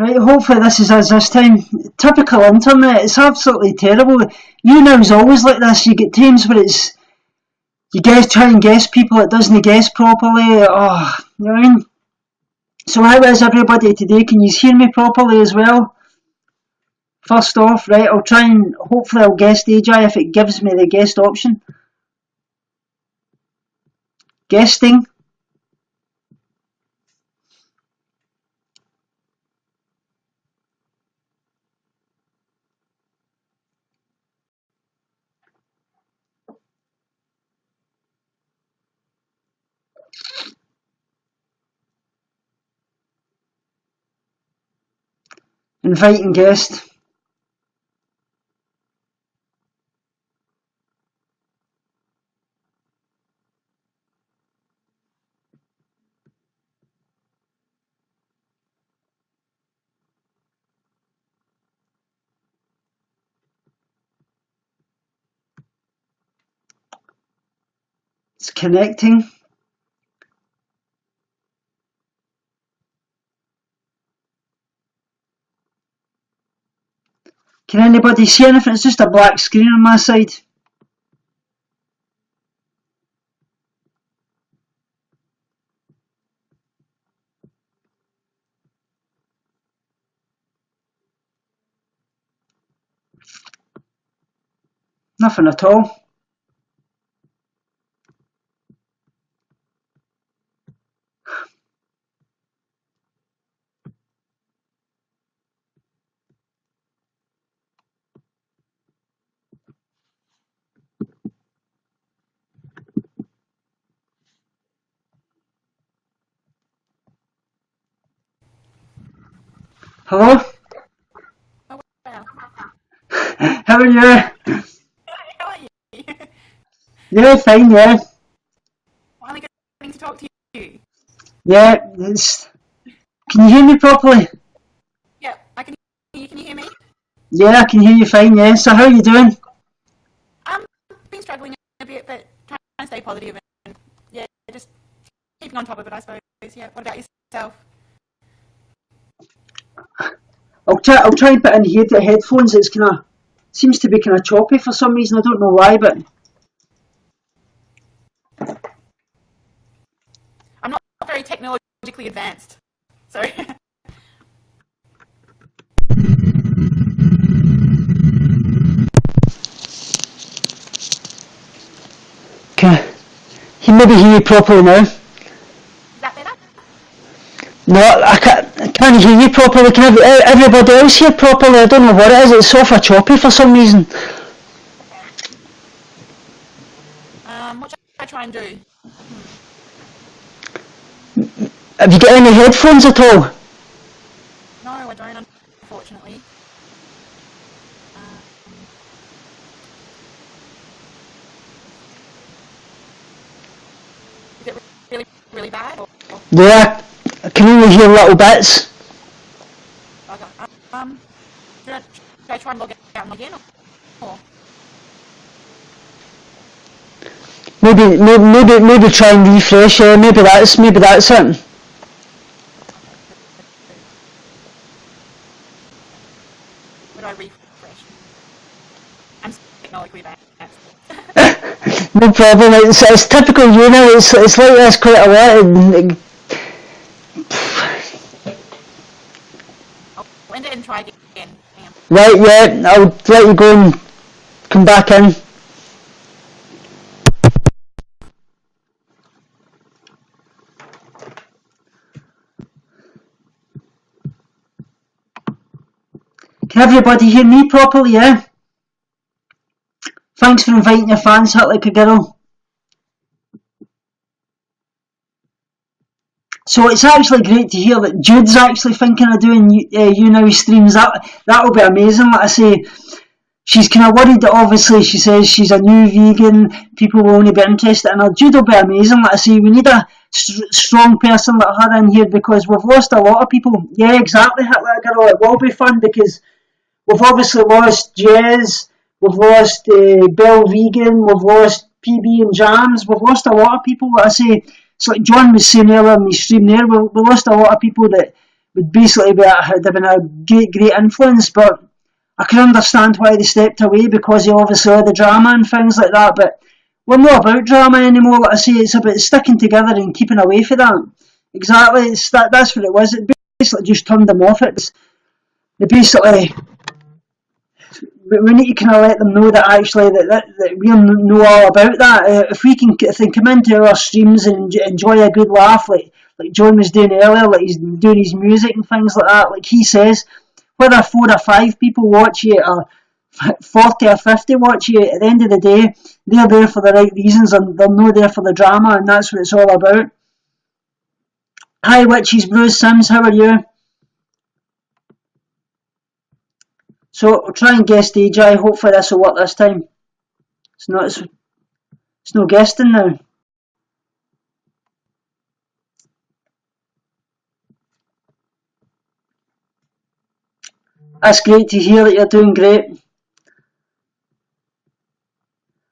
Right, hopefully this is us this time. Typical internet, it's absolutely terrible. Younow's always like this. You get times where it's you try and guess people, it doesn't guess properly. Oh, you know what I mean? So how is everybody today? Can you hear me properly as well? First off, right, I'll try and hopefully I'll guess AJ if it gives me the guest option. Guesting. Inviting guest. It's connecting. Can anybody see anything? It's just a black screen on my side. Nothing at all. Hello? Oh, wow. How are you? How are you? Yeah, fine, yeah. Finally getting to talk to you. Yeah, can you hear me properly? Yeah, I can hear you. Can you hear me? Yeah, I can hear you fine, yeah. So how are you doing? Been struggling a bit, but trying to stay positive and yeah, just keeping on top of it, I suppose. Yeah. What about yourself? I'll try and put in headphones. It's seems to be kind of choppy for some reason. I don't know why, but I'm not very technologically advanced, so. can you maybe hear you properly now? Is that better? No, I can't hear you properly. Can everybody else hear properly? I don't know what it is. It's sort of choppy for some reason. What should I try and do? Have you got any headphones at all? No, I don't, unfortunately. Is it really, really bad? Or? Yeah, I can only hear little bits. Okay. Should I try and log out and log in? Or? Maybe try and refresh. Yeah, maybe that's it. Would I refresh? I'm technically advanced. No problem. It's typical Younow. It's like this quite a lot. I'll end it and try again. Right, yeah. I'll let you go and come back in. Can everybody hear me properly? Yeah. Thanks for inviting your fans. Hit like a girl. So it's actually great to hear that Jude's actually thinking of doing Younow streams. That'll be amazing. Like I say, she's kind of worried that obviously she says she's a new vegan, people will only be interested in her. Jude will be amazing. Like I say, we need a strong person like her in here because we've lost a lot of people. Yeah, exactly, Hit like a girl. It will be fun because we've obviously lost Jez, we've lost Bell Vegan, we've lost PB and Jams, we've lost a lot of people. Like I say, it's like John was saying earlier in the stream there, we lost a lot of people that would basically have been a great influence, but I can understand why they stepped away because they obviously had the drama and things like that, but we're not about drama anymore, like I say, it's about sticking together and keeping away from that. Exactly, that's what it was. It basically just turned them off. They basically, we need to kind of let them know that actually that we know all about that. If they come into our streams and enjoy a good laugh, like John was doing earlier, like he's doing his music and things like that, like he says, whether 4 or 5 people watch you or 40 or 50 watch you, at the end of the day, they're there for the right reasons and they're not there for the drama, and that's what it's all about. Hi Witches Bruce Sims, how are you? So we'll try and guess AJ, hopefully this will work this time. It's no guessing now. That's great to hear that you're doing great.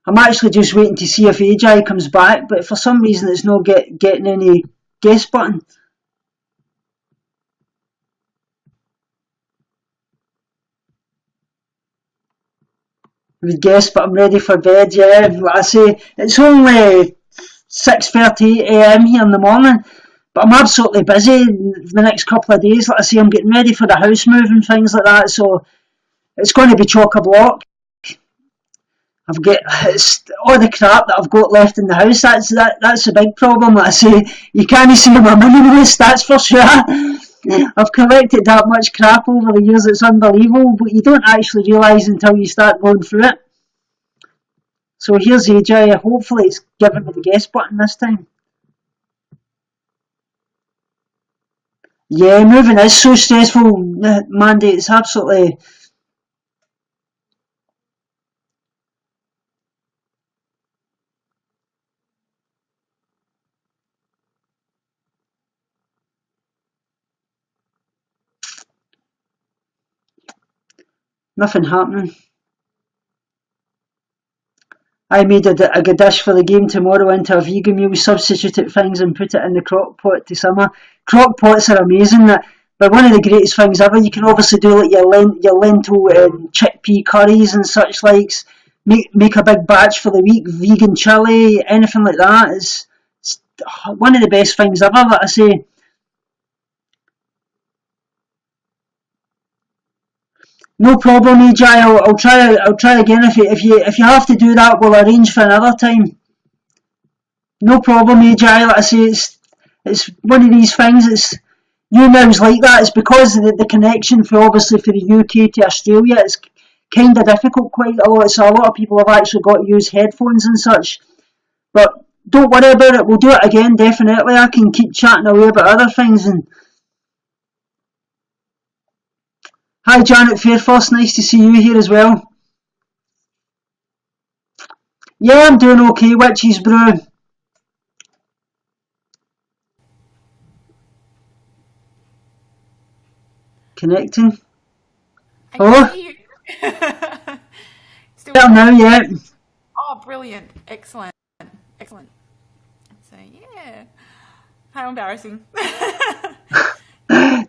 I'm actually just waiting to see if AJ comes back, but for some reason it's not getting any guess button. Would guess, but I'm ready for bed, yeah. Like I say, it's only 6:38 AM here in the morning, but I'm absolutely busy the next couple of days. Like I say, I'm getting ready for the house move and things like that, so it's going to be chock-a-block. I've got all the crap that I've got left in the house. That's a big problem. Like I say, you can't see my minimalist, that's for sure. I've collected that much crap over the years, it's unbelievable, but you don't actually realise until you start going through it. So here's AJ, hopefully it's giving me the guess button this time. Yeah, moving is so stressful, Mandy, it's absolutely... Nothing happening. I made a good dish for the game tomorrow into a vegan meal, substituted things and put it in the crock pot to simmer. Crock pots are amazing, but one of the greatest things ever. You can obviously do like your lentil chickpea curries and such likes. Make a big batch for the week, vegan chili, anything like that. It's one of the best things ever, like I say. No problem, AJ. I'll try again. If you have to do that, we'll arrange for another time. No problem, AJ. Like I say, it's one of these things. It's Younow's like that. It's because of the connection for obviously for the UK to Australia. It's kind of difficult quite a lot. So a lot of people have actually got to use headphones and such. But don't worry about it. We'll do it again, definitely. I can keep chatting away about other things. And hi, Janet Fairforth. Nice to see you here as well. Yeah, I'm doing okay. Witches Brew. Connecting. I see you. Still Better now, yeah. Oh, brilliant. Excellent. Excellent. So, yeah. How embarrassing.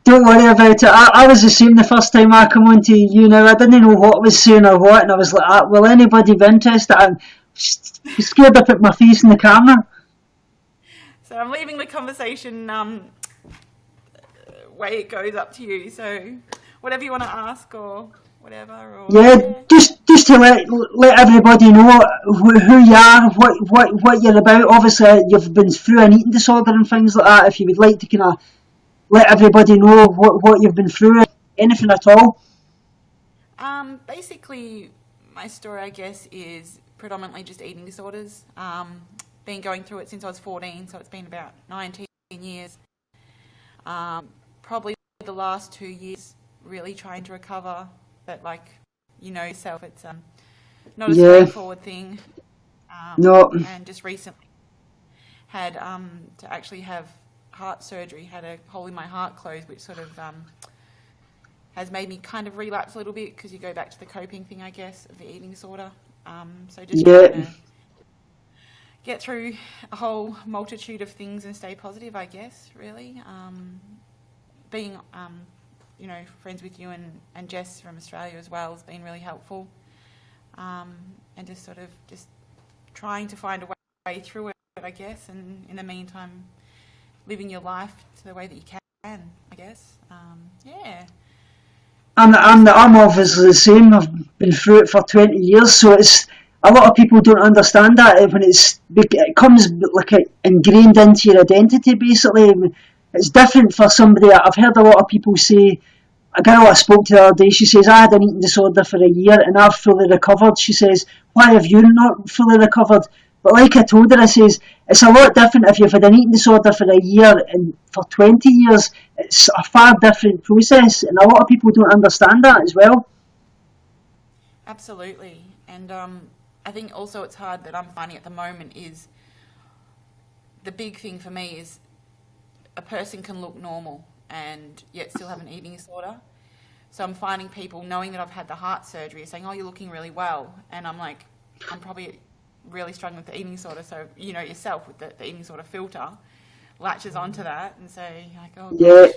Don't worry about it. I was the same the first time I come on to Younow. I didn't know what was saying or what, and I was like, will anybody be interested? I'm scared to put my face in the camera. So I'm leaving the conversation way it goes up to you. So whatever you want to ask or whatever. Or, yeah, just to let everybody know who you are, what you're about. Obviously, you've been through an eating disorder and things like that. If you would like to kind of let everybody know what you've been through, anything at all. Basically, my story, I guess, is predominantly just eating disorders. Been going through it since I was 14, so it's been about 19 years. Probably the last 2 years really trying to recover, but like you know yourself, it's not a straightforward thing. No. And just recently had to actually have heart surgery, had a hole in my heart closed, which sort of has made me kind of relapse a little bit because you go back to the coping thing, I guess, of the eating disorder. So just trying to get through a whole multitude of things and stay positive, I guess, really. being, friends with you and Jess from Australia as well has been really helpful. And just sort of just trying to find a way through it, I guess, and in the meantime, living your life to the way that you can, I guess. Yeah. I'm obviously the same. I've been through it for 20 years, so it's a lot of people don't understand that when it comes like ingrained into your identity. Basically, it's different for somebody. I've heard a lot of people say. A girl I spoke to the other day, she says, I had an eating disorder for a year and I've fully recovered. She says, why have you not fully recovered? But like I told her, I says, it's a lot different if you've had an eating disorder for a year and for 20 years. It's a far different process, and a lot of people don't understand that as well. Absolutely. And I think also it's hard that I'm finding at the moment is the big thing for me is a person can look normal and yet still have an eating disorder. So I'm finding people, knowing that I've had the heart surgery, saying, oh, you're looking really well. And I'm like, I'm probably really struggling with the eating disorder. So, yourself with the eating disorder filter latches onto that and say, like, oh, yeah. Gosh.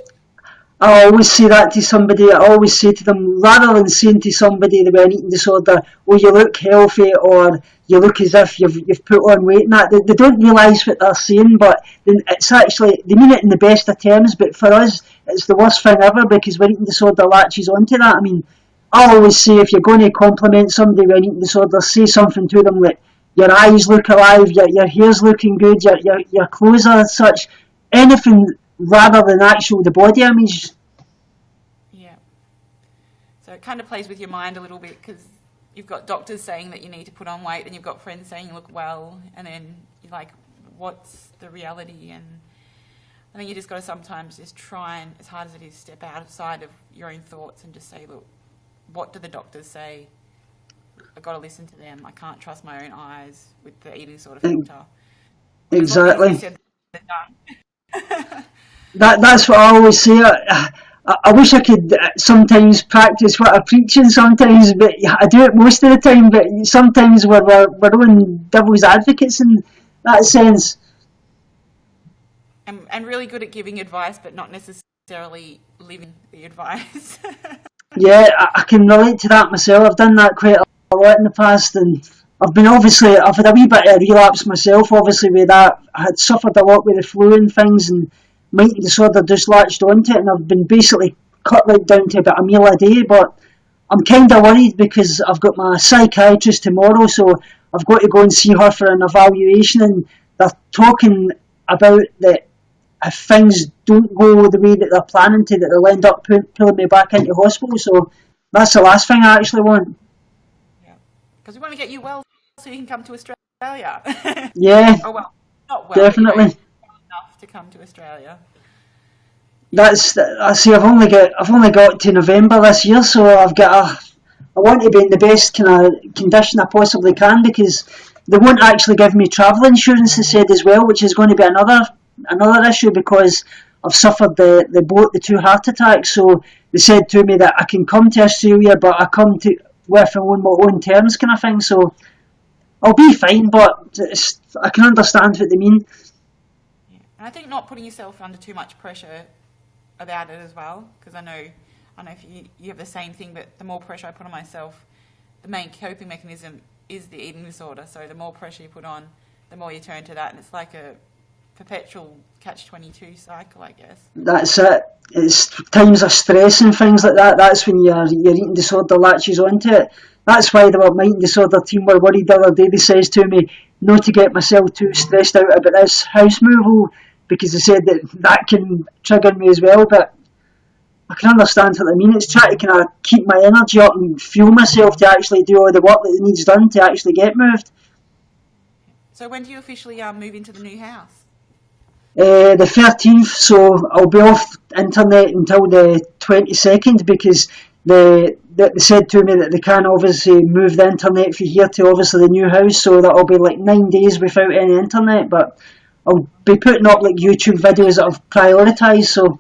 I always say that to somebody. I always say to them, rather than saying to somebody with an eating disorder, oh, you look healthy, or you look as if you've put on weight, and that they don't realise what they're saying, but it's actually, they mean it in the best of terms, but for us, it's the worst thing ever, because when eating disorder latches onto that. I mean, I always say, if you're going to compliment somebody with an eating disorder, say something to them like, your eyes look alive, your hair's looking good, your clothes are such, anything rather than the body image. Yeah. So it kind of plays with your mind a little bit, because you've got doctors saying that you need to put on weight, and you've got friends saying you look well, and then you're like, what's the reality? And I think you just got to sometimes just try and, as hard as it is, step outside of your own thoughts and just say, look, what do the doctors say? I've got to listen to them. I can't trust my own eyes with the eating disorder filter. Exactly. That's what I always say. I wish I could sometimes practice what I preach, and sometimes, but I do it most of the time. But sometimes we're own devil's advocates in that sense. And really good at giving advice, but not necessarily living the advice. Yeah, I can relate to that myself. I've done that quite a lot in the past, and I've had a wee bit of a relapse myself, obviously, with that. I had suffered a lot with the flu and things, and my eating disorder just latched onto it, and I've been basically cut right down to about a meal a day. But I'm kind of worried because I've got my psychiatrist tomorrow, so I've got to go and see her for an evaluation, and they're talking about that if things don't go the way that they're planning to, that they'll end up pulling me back into hospital. So that's the last thing I actually want. Yeah, because we want to get you well so you can come to Australia. Yeah. Oh, well, not well. Definitely. Well enough to come to Australia. I see. I've only got to November this year, so I want to be in the best kind of condition I possibly can, because they won't actually give me travel insurance, they said as well, which is going to be another issue, because I've suffered the 2 heart attacks. So they said to me that I can come to Australia, but I come to with on my own terms, kind of thing. So I'll be fine, but I can understand what they mean. Yeah. And I think not putting yourself under too much pressure about it as well, because I know if you have the same thing, but the more pressure I put on myself, the main coping mechanism is the eating disorder. So the more pressure you put on, the more you turn to that, and it's like a perpetual catch-22 cycle, I guess. That's it. It's times of stress and things like that. That's when your eating disorder latches onto it. That's why my eating disorder team were worried the other day. They says to me, not to get myself too stressed out about this house move, because they said that can trigger me as well. But I can understand what I mean. It's trying to kind of keep my energy up and fuel myself to actually do all the work that needs done to actually get moved. So when do you officially move into the new house? The 13th, so I'll be off internet until the 22nd, because they said to me that they can't obviously move the internet from here to obviously the new house, so that'll be like 9 days without any internet. But I'll be putting up like YouTube videos that I've prioritised, so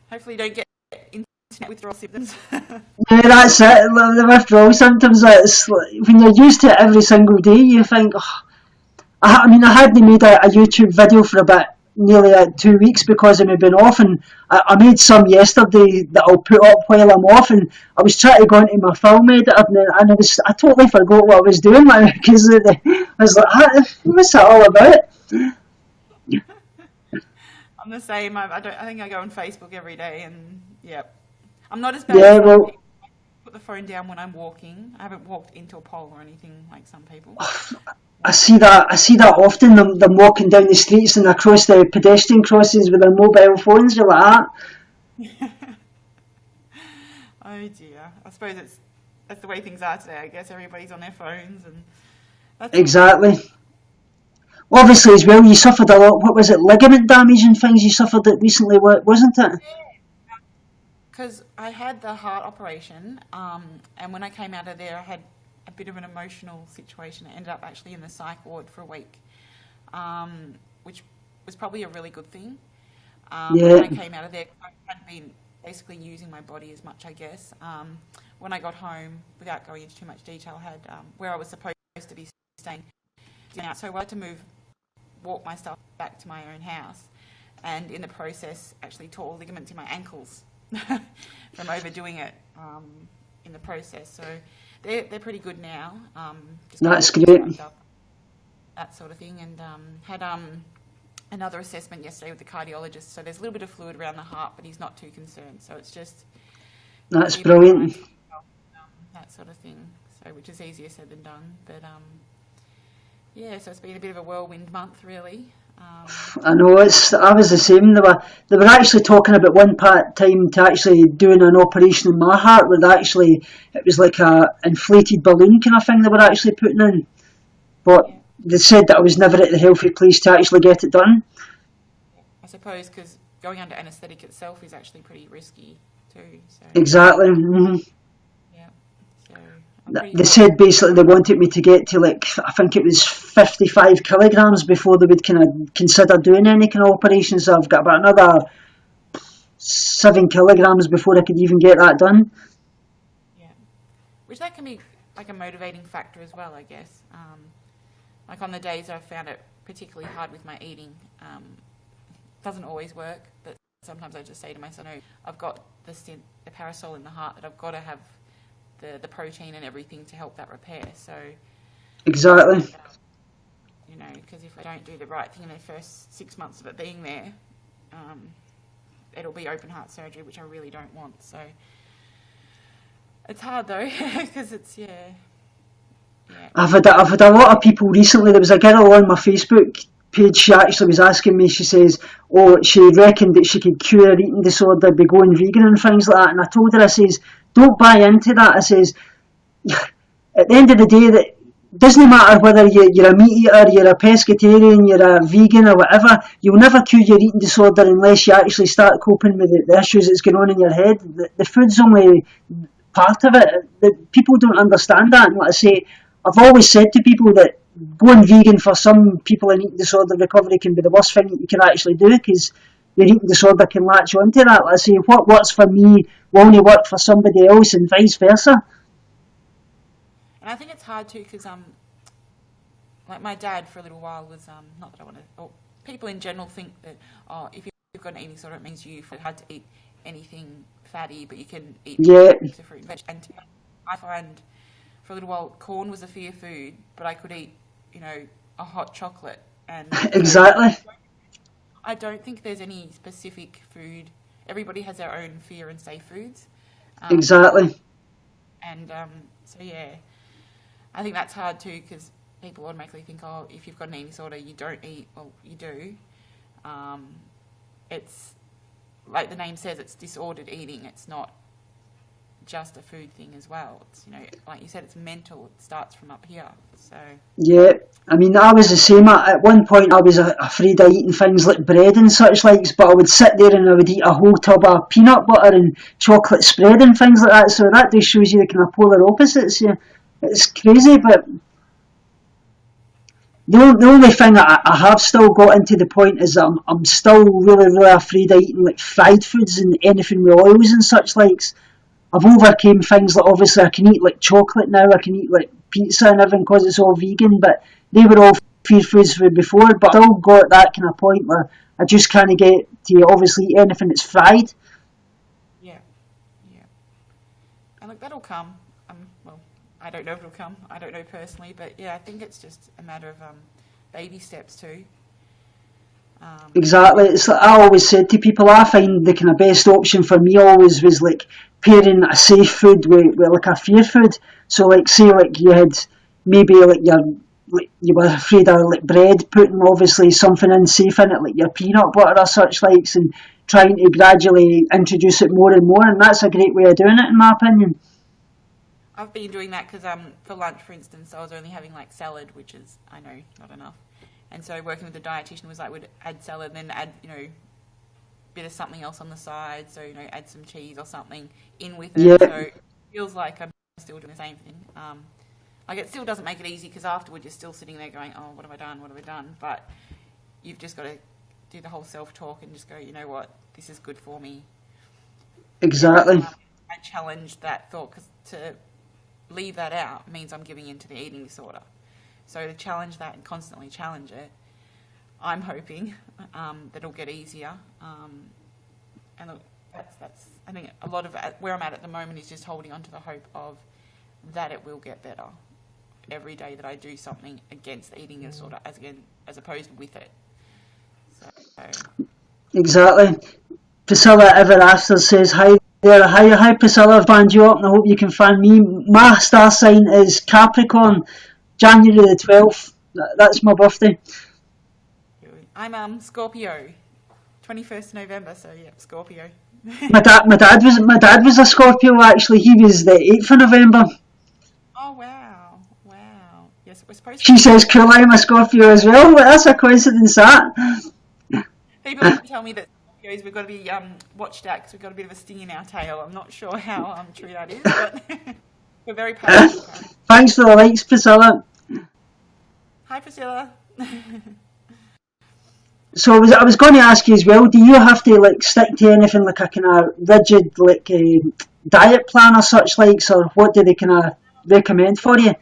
hopefully you don't get internet withdrawal symptoms. Yeah, that's it. The withdrawal symptoms, it's like, when you're used to it every single day, you think, I hadn't made a YouTube video for about nearly 2 weeks because of me being off, and I made some yesterday that I'll put up while I'm off, and I was trying to go into my film editor, and I totally forgot what I was doing, like, because I was like, what's that all about? I'm the same. I think I go on Facebook every day, and yep. I'm not as bad Yeah, as some well, people. I put the phone down when I'm walking. I haven't walked into a pole or anything like some people. I see that often, them walking down the streets and across the pedestrian crossings with their mobile phones. You're like, Oh dear. I suppose that's the way things are today. I guess everybody's on their phones, and that's exactly. Obviously, as well, you suffered a lot. What was it, ligament damage and things? You suffered it recently, wasn't it? because I had the heart operation, and when I came out of there, I had a bit of an emotional situation. I ended up actually in the psych ward for a week, which was probably a really good thing. When I came out of there, I hadn't been basically using my body as much, I guess. When I got home, without going into too much detail, I had where I was supposed to be staying. So I had to walk my stuff back to my own house, and in the process, actually tore ligaments in my ankles from overdoing it in the process. So they're pretty good now. Just That's great. That sort of thing, and had another assessment yesterday with the cardiologist. So there's a little bit of fluid around the heart, but he's not too concerned. So it's just That's brilliant. That sort of thing. So which is easier said than done, but yeah. So it's been a bit of a whirlwind month, really. I know, I was the same. They were actually talking about one part time to actually doing an operation in my heart, where it was like a inflated balloon kind of thing they were actually putting in. But they said that I was never at the healthy place to actually get it done. I suppose because going under anaesthetic itself is actually pretty risky too. So. Exactly. Mm-hmm. Yeah. So they said basically they wanted me to get to I think it was 55 kilograms before they would kind of consider doing any kind of operation. So I've got about another 7 kilograms before I could even get that done. Yeah, which that can be like a motivating factor as well, I guess. Like on the days I've found it particularly hard with my eating, doesn't always work, but sometimes I just say to myself, no, I've got the parasol in the heart that I've got to have the protein and everything to help that repair. So exactly. Because if I don't do the right thing in the first 6 months of it being there, it'll be open heart surgery, which I really don't want. So it's hard though, because it's yeah. I've had a lot of people recently. There was a girl on my Facebook page. She actually was asking me. She says, she reckoned that she could cure her eating disorder by going vegan and things like that. And I told her, I says, don't buy into that. I says, at the end of the day, that doesn't matter whether you're a meat eater, you're a pescatarian, you're a vegan or whatever. You'll never cure your eating disorder unless you actually start coping with the issues that's going on in your head. The food's only part of it. People don't understand that. And like I say, I've always said to people that going vegan for some people in eating disorder recovery can be the worst thing that you can actually do, because your eating disorder can latch onto that. Like I say, what works for me will only work for somebody else, and vice versa. And I think it's hard too, because like my dad for a little while was not that I want to. Or people in general think that if you've got an eating disorder, it means you've had to eat anything fatty, but you can eat fruit and veg. And I find for a little while corn was a fear food, but I could eat a hot chocolate and exactly. I don't think there's any specific food. Everybody has their own fear and safe foods. Exactly. And so yeah, I think that's hard too, because people automatically think, if you've got an eating disorder, you don't eat. Well, you do. It's like the name says, it's disordered eating. It's not just a food thing as well. It's like you said, it's mental. It starts from up here. So yeah, I mean, I was the same. At one point, I was afraid of eating things like bread and such likes, but I would sit there and I would eat a whole tub of peanut butter and chocolate spread and things like that. So that just shows you the kind of polar opposites. Yeah, it's crazy, but the only thing I have still got into the point is I'm still really, really afraid of eating like fried foods and anything with oils and such likes. I've overcame things like, obviously I can eat like chocolate now, I can eat like pizza and everything because it's all vegan, but they were all fear foods for before, but I still got that kind of point where I just can't get to obviously eat anything that's fried. Yeah. And look, that'll come. Well, I don't know if it'll come. I don't know personally, but yeah, I think it's just a matter of baby steps too. Exactly. It's like I always said to people, I find the kind of best option for me always was like pairing a safe food with like a fear food. So like say like you had maybe like you were afraid of like bread, putting obviously something in safe in it like your peanut butter or such likes, and trying to gradually introduce it more and more, and that's a great way of doing it in my opinion. I've been doing that because for lunch, for instance, I was only having like salad, which is, I know, not enough. And so working with the dietitian was like, would add salad, then add, bit of something else on the side. So, add some cheese or something in with it. Yeah. So it feels like I'm still doing the same thing. Like it still doesn't make it easy because afterward you're still sitting there going, oh, what have I done? But you've just got to do the whole self-talk and just go, you know what, this is good for me. Exactly. I challenge that thought because to leave that out means I'm giving in to the eating disorder. So to challenge that and constantly challenge it, I'm hoping that it'll get easier. And look, that's I think a lot of where I'm at the moment is just holding on to the hope of that it will get better every day that I do something against the eating disorder as opposed with it. So. Exactly. Priscilla Ever After says, hi there, hi Priscilla, I've banned you up and I hope you can find me. My star sign is Capricorn, January the 12th, that's my birthday. I'm Scorpio, 21st November, so yeah, Scorpio. my dad was a Scorpio actually, he was the 8th of November. Oh wow. Yes, we're supposed to. She says, cool, I'm a Scorpio as well, but that's a coincidence that. People tell me that Scorpios we've got to be watched out because we've got a bit of a sting in our tail. I'm not sure how true that is, but we're very powerful. Thanks for the likes, Priscilla. Hi, Priscilla. So I was going to ask you as well, do you have to like stick to anything like a kind of rigid like diet plan or such likes, or what do they kind of recommend for you?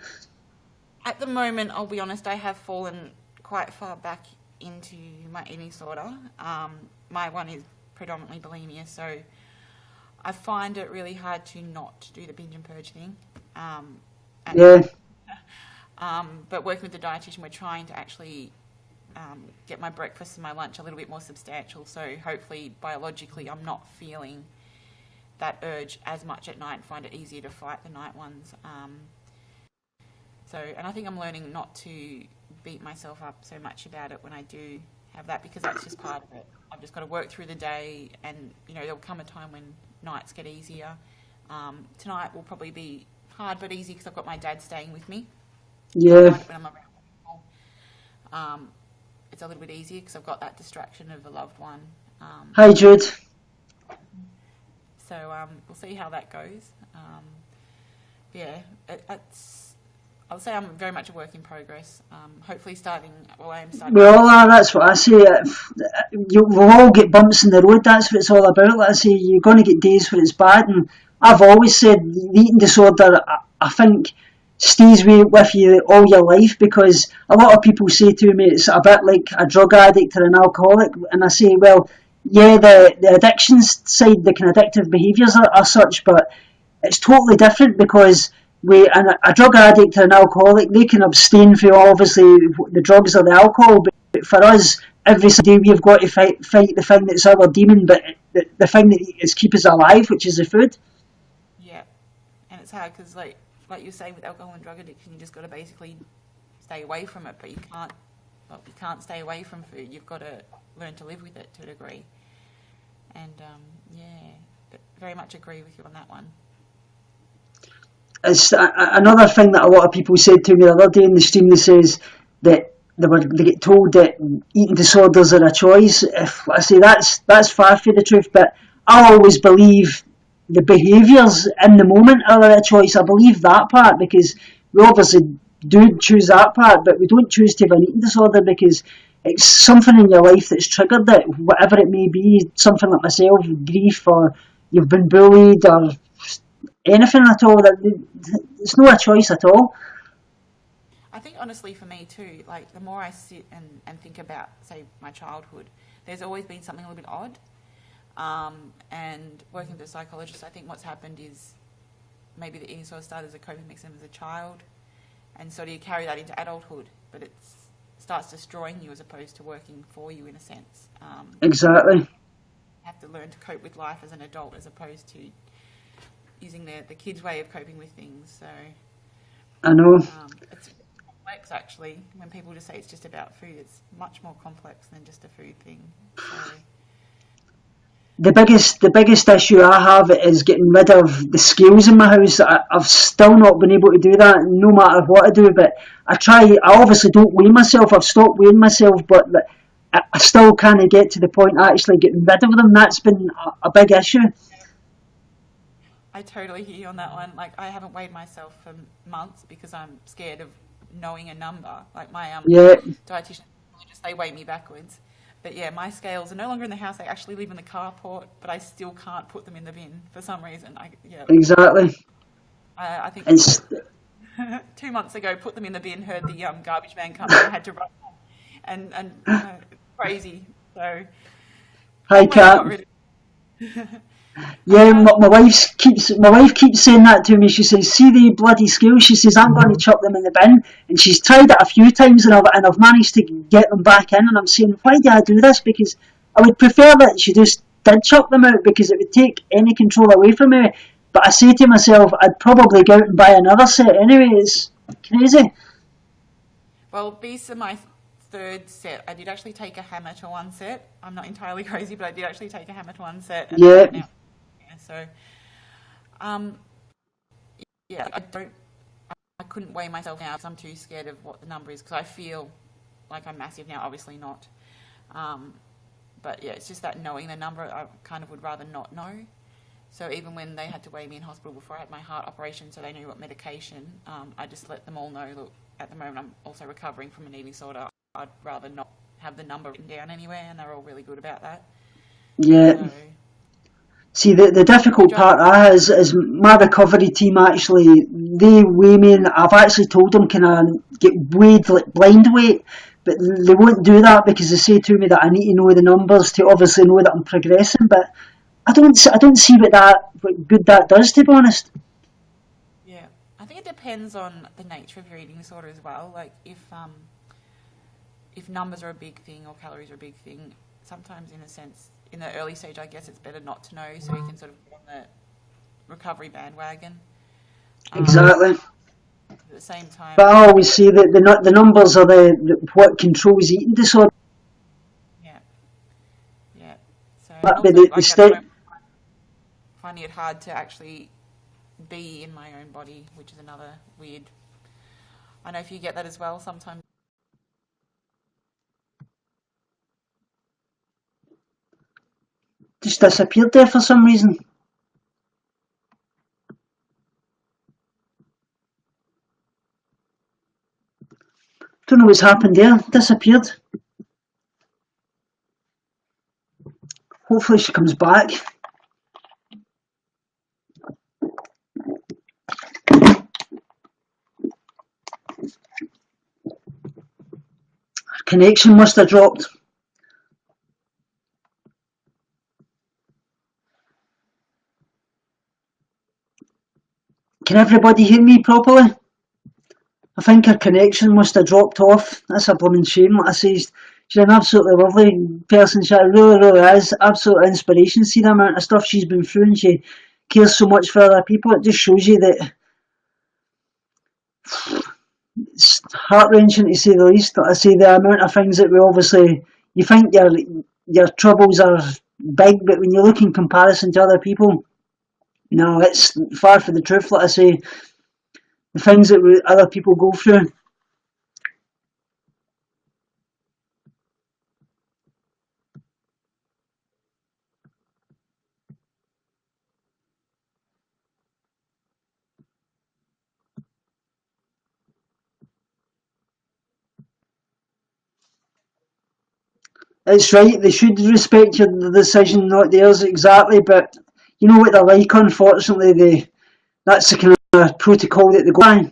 At the moment, I'll be honest, I have fallen quite far back into my eating disorder. My one is predominantly bulimia, so I find it really hard to not do the binge and purge thing. Yeah. But working with the dietitian, we're trying to actually get my breakfast and my lunch a little bit more substantial. So hopefully, biologically, I'm not feeling that urge as much at night and find it easier to fight the night ones. And I think I'm learning not to beat myself up so much about it when I do have that, because that's just part of it. I've just got to work through the day, and there'll come a time when nights get easier. Tonight will probably be hard but easy because I've got my dad staying with me. Yeah. When I'm around, it's a little bit easier because I've got that distraction of a loved one. Hi, Jude. So we'll see how that goes. I'll say I'm very much a work in progress. Hopefully I am starting. We all are, that's what I say. We'll all get bumps in the road, that's what it's all about. Like I say, you're going to get days where it's bad, and I've always said the eating disorder, I think, stays with you all your life, because a lot of people say to me it's a bit like a drug addict or an alcoholic, and I say, well, yeah, the addictions side, the kind of addictive behaviours are such, but it's totally different, because a drug addict or an alcoholic, they can abstain from obviously the drugs or the alcohol, but for us, every day we've got to fight the thing that's our demon, but the thing that is keep us alive, which is the food. Yeah, and it's hard because like you're saying with alcohol and drug addiction, you just got to basically stay away from it, but you can't stay away from food. You've got to learn to live with it to a degree. And but very much agree with you on that one. It's another thing that a lot of people said to me the other day in the stream. They says that they get told that eating disorders are a choice. If I say that's far from the truth, but I always believe the behaviours in the moment are a choice. I believe that part, because we obviously do choose that part, but we don't choose to have an eating disorder because it's something in your life that's triggered it, whatever it may be, something like myself, grief, or you've been bullied, or anything at all. It's not a choice at all. I think honestly for me too, like the more I sit and think about, say, my childhood, there's always been something a little bit odd. And working with a psychologist, I think what's happened is maybe the eating disorder started as a coping mechanism as a child, and so do you carry that into adulthood, but it starts destroying you as opposed to working for you in a sense. Exactly. You have to learn to cope with life as an adult as opposed to using the kids' way of coping with things. So I know. it's complex, actually. When people just say it's just about food, it's much more complex than just a food thing. So The biggest issue I have is getting rid of the scales in my house. I've still not been able to do that, no matter what I do. But I try. I obviously don't weigh myself. I've stopped weighing myself, but I still can't get to the point of actually getting rid of them. That's been a big issue. I totally hear you on that one. Like, I haven't weighed myself for months because I'm scared of knowing a number. Like, my dietitian, they weigh me backwards. But yeah, my scales are no longer in the house. They actually live in the carport, but I still can't put them in the bin for some reason. Exactly. I think It's 2 months ago, put them in the bin, heard the garbage man come and had to run and crazy. So hi, Kat. Yeah, my wife keeps saying that to me. She says, "See the bloody scales." She says, "I'm going to chuck them in the bin," and she's tried it a few times, and I've managed to get them back in. And I'm saying, "Why do I do this?" Because I would prefer that she just did chuck them out, because it would take any control away from me. But I say to myself, I'd probably go out and buy another set anyway. It's crazy. Well, these are my third set. I did actually take a hammer to one set. I'm not entirely crazy, but I did actually take a hammer to one set. And Yeah. So, yeah, I couldn't weigh myself now because I'm too scared of what the number is, because I feel like I'm massive now, obviously not. But yeah, it's just that knowing the number, I kind of would rather not know. So even when they had to weigh me in hospital before I had my heart operation, so they knew what medication, I just let them all know, look, at the moment I'm also recovering from an eating disorder. I'd rather not have the number written down anywhere, and they're all really good about that. Yeah. So, see, the difficult part is my recovery team actually, they weigh me, and I've actually told them, can I get weighed like blind weight? But they won't do that, because they say to me that I need to know the numbers to obviously know that I'm progressing. But I don't see what good that does, to be honest. Yeah, I think it depends on the nature of your eating disorder as well. Like, if numbers are a big thing or calories are a big thing, sometimes in a sense, in the early stage, I guess it's better not to know, so you can sort of get on the recovery bandwagon. Exactly. At the same time, but I always say that the numbers are what controls eating disorder. Yeah. So But finding it hard to actually be in my own body, which is another weird. I know if you get that as well sometimes. Just disappeared there for some reason. Don't know what's happened there. Disappeared. Hopefully she comes back. Her connection must have dropped. Can everybody hear me properly? I think her connection must have dropped off. That's a blooming shame. Like I say, she's an absolutely lovely person. She really, really is. Absolute inspiration. See the amount of stuff she's been through, and she cares so much for other people. It just shows you that it's heart-wrenching, to say the least. Like I say, the amount of things that we obviously, you think your troubles are big, but when you look in comparison to other people, no, it's far from the truth. Like I say, the things that other people go through. It's right, they should respect your decision, not theirs exactly, but you know what they're like, unfortunately, that's the kind of protocol that they go by.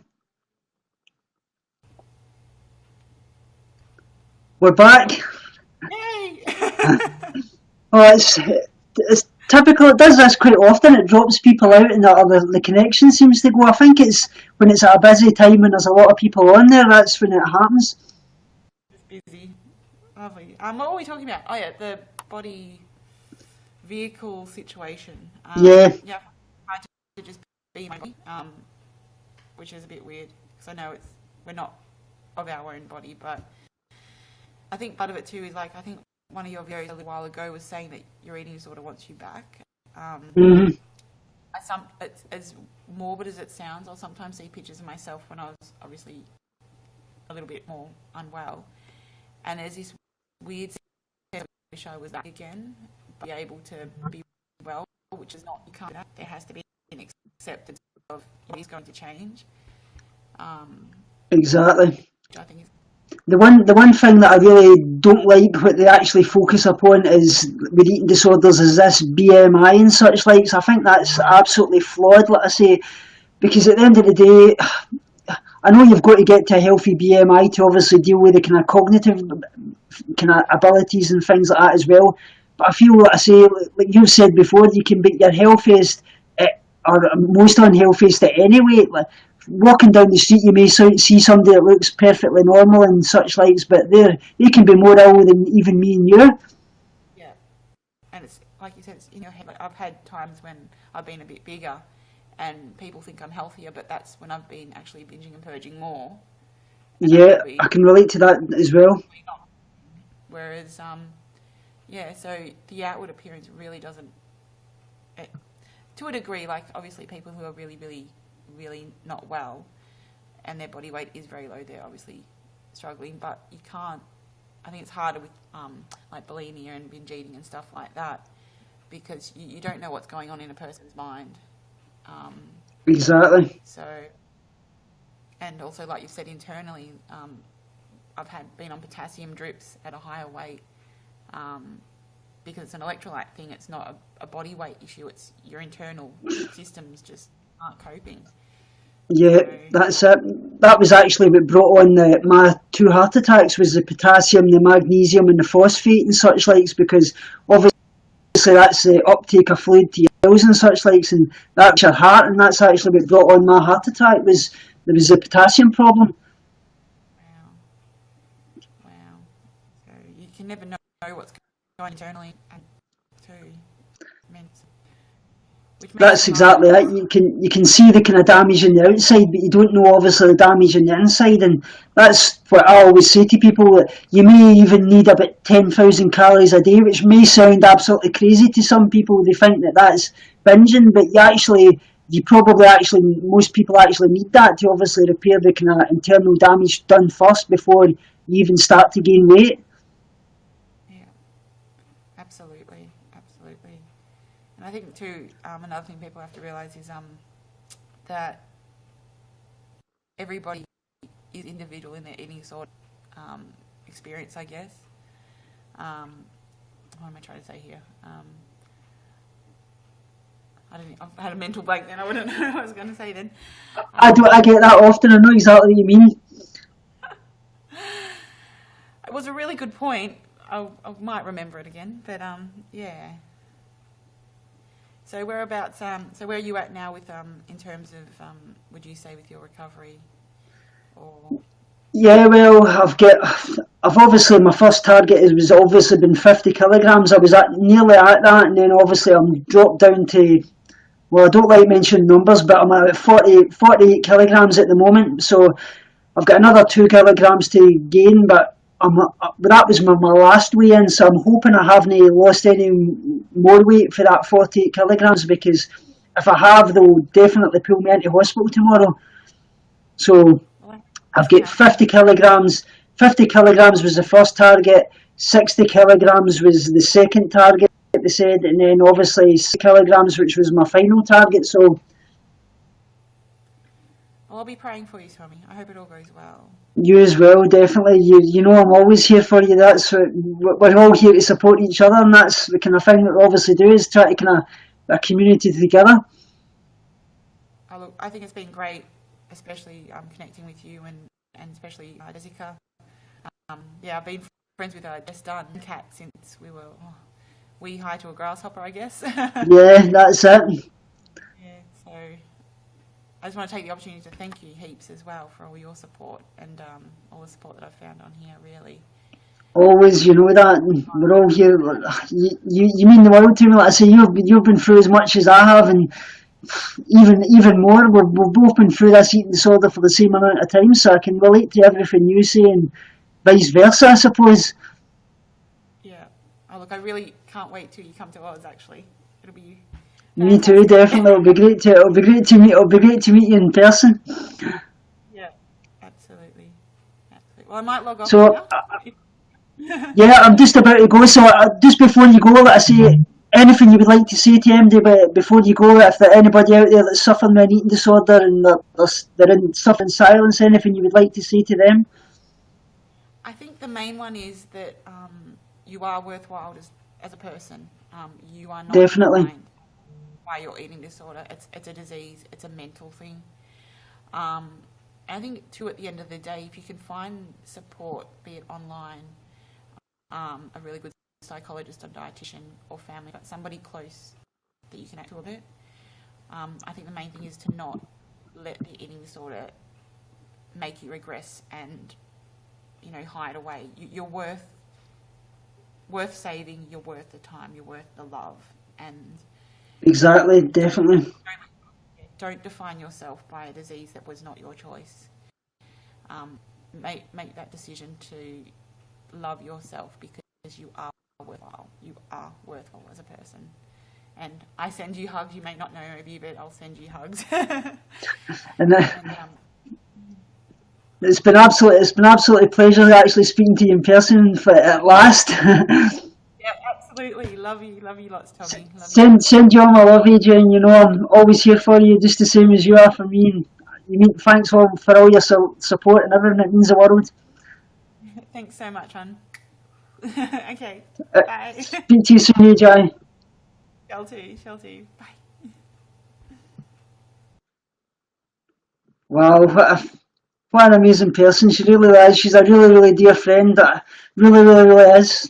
We're back. Yay! Well, it's typical. It does this quite often. It drops people out, and the connection seems to go. I think it's when it's at a busy time and there's a lot of people on there. That's when it happens. It's busy. Lovely. What were we talking about? Oh yeah, the body vehicle situation. Yeah, Yeah, I to just be my body, which is a bit weird because I know we're not of our own body, but I think part of it too is like I think one of your videos a little while ago was saying that your eating disorder wants you back. hmm It's as morbid as it sounds, I'll sometimes see pictures of myself when I was obviously a little bit more unwell, and there's this weird sense of I wish I was back again, be able to be well, which is not, you can't do that. There has to be an acceptance of it is going to change. exactly. Which I think is The one thing that I really don't like what they actually focus upon is with eating disorders is this BMI and such likes. I think that's absolutely flawed. Like I say, because at the end of the day, I know you've got to get to a healthy BMI to obviously deal with the kind of cognitive kind of abilities and things like that as well. But I feel, like I say, like you've said before, you can be your healthiest or most unhealthiest at any weight. Like, walking down the street, you may see somebody that looks perfectly normal and such likes, but they can be more ill than even me and you. yeah, and it's like you said, it's in your head. Like I've had times when I've been a bit bigger, and people think I'm healthier, but that's when I've been actually binging and purging more, and I'm Yeah, probably I can relate to that as well. not. Whereas, yeah, so the outward appearance really doesn't, it, to a degree, like obviously people who are really, really, really not well and their body weight is very low, they're obviously struggling, but you can't, I think it's harder with like bulimia and binge eating and stuff like that because you don't know what's going on in a person's mind. Um, Exactly. so, and also like you've said internally, I've been on potassium drips at a higher weight because it's an electrolyte thing. It's not a body weight issue. It's your internal systems just aren't coping. Yeah, So, that's it. That was actually what brought on my two heart attacks was the potassium, the magnesium, and the phosphate and such likes. Because obviously that's the uptake of fluid to your cells and such likes, and that's your heart, and that's actually what brought on my heart attack. Was there was a potassium problem? wow, wow. So you can never know what's going on internally, and too. Which makes That's it harder. exactly it. You can see the kind of damage on the outside, but you don't know obviously the damage on the inside, and that's what I always say to people. That you may even need about 10,000 calories a day, which may sound absolutely crazy to some people. They think that that's binging, but you probably actually most people actually need that to obviously repair the kind of internal damage done first before you even start to gain weight. Yeah, absolutely, absolutely. And I think too, another thing people have to realise is that everybody is individual in their eating disorder experience, I guess. What am I trying to say here? I've had a mental blank then. I wouldn't know what I was going to say then. I get that often. I know exactly what you mean. It was a really good point. I might remember it again, but yeah. So whereabouts? So where are you at now with in terms of would you say with your recovery, or Yeah, well, I've obviously my first target was obviously been 50 kilograms. I was at nearly at that, and then obviously I'm dropped down to. Well, I don't like mentioning numbers, but I'm at 48 kilograms at the moment. So I've got another 2 kilograms to gain, but that was my last weigh in. So I'm hoping I haven't lost any more weight for that 48 kilograms because if I have, they'll definitely pull me into hospital tomorrow. So well, I've that's got okay. 50 kilograms. 50 kilograms was the first target. 60 kilograms was the second target, they said, and then obviously 6 kilograms, which was my final target. So Well, I'll be praying for you, Tommy. I hope it all goes well. you as well, definitely. You know I'm always here for you. That's what we're all here to support each other, and that's the kind of thing that we obviously do is try to kind of a community together. I think it's been great, especially connecting with you and especially Jessica. Yeah, I've been friends with Jess Dunn Cat since we were wee hi to a grasshopper, I guess. Yeah, that's it. Yeah, so I just want to take the opportunity to thank you heaps as well for all your support and all the support that I've found on here, really. Always, you know that. We're all here. You mean the world to me. Like I say, you've been through as much as I have, and even more. We've both been through this eating disorder for the same amount of time, so I can relate to everything you say, and vice versa, I suppose. Yeah. Oh, look, I really can't wait till you come to Oz. Actually, it'll be. Me too, definitely. It'll be great to meet you in person. Yeah, absolutely. Well, I might log off So, now. yeah, I'm just about to go. So, just before you go, let I say anything you would like to say to MD before you go. If there's anybody out there that's suffering with an eating disorder and they're suffering silence, anything you would like to say to them? I think the main one is that you are worthwhile as a person. You are not Definitely. defined by your eating disorder. It's a disease. It's a mental thing. I think too, at the end of the day, if you can find support, be it online, a really good psychologist or dietitian or family, but somebody close that you can act to a bit. I think the main thing is to not let the eating disorder make you regress and, hide away. You're worth saving. You're worth the time. You're worth the love. And Exactly, definitely. don't define yourself by a disease that was not your choice. Make that decision to love yourself because you are worthwhile. You are worthwhile as a person. And I send you hugs. You may not know me, but I'll send you hugs. And it's been absolutely a pleasure actually speaking to you in person at last. Yeah, absolutely. Love you lots, Tommy. Send you all my love, AJ, and I'm always here for you, just the same as you are for me. And thanks for all your support and everything. It means the world. Thanks so much, hon. Okay, bye. Speak to you soon, AJ. Shall too. Bye. Wow, what an amazing person she really is. She's a really, really dear friend. Really, really, really is.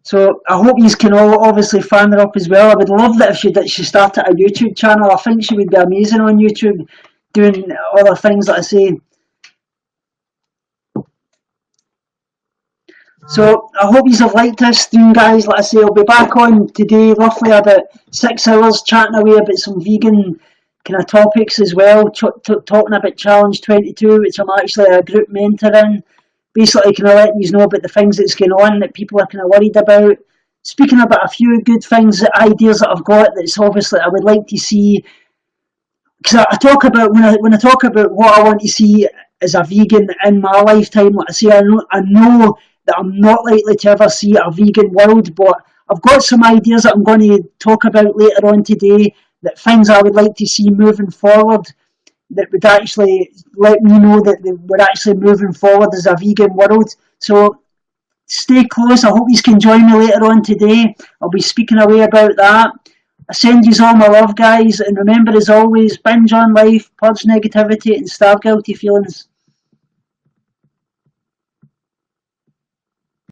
So I hope you can all obviously fan her up as well. I would love that if she started a YouTube channel. I think she would be amazing on YouTube, doing other things that I say. So I hope you have liked this stream, guys. Like I say, I'll be back on today, roughly about 6 hours, chatting away about some vegan kind of topics as well, talking about Challenge 22, which I'm actually a group mentor in. Basically, kind of letting you know about the things that's going on that people are kind of worried about. Speaking about a few good things, ideas that I've got that's obviously I would like to see. Because I talk about when I talk about what I want to see as a vegan in my lifetime. Like I say, I know that I'm not likely to ever see a vegan world, but I've got some ideas that I'm going to talk about later on today. That things I would like to see moving forward that would actually let me know that we're actually moving forward as a vegan world. So stay close. I hope you can join me later on today. I'll be speaking away about that. I send you all my love, guys, and remember, as always, binge on life, purge negativity, and starve guilty feelings.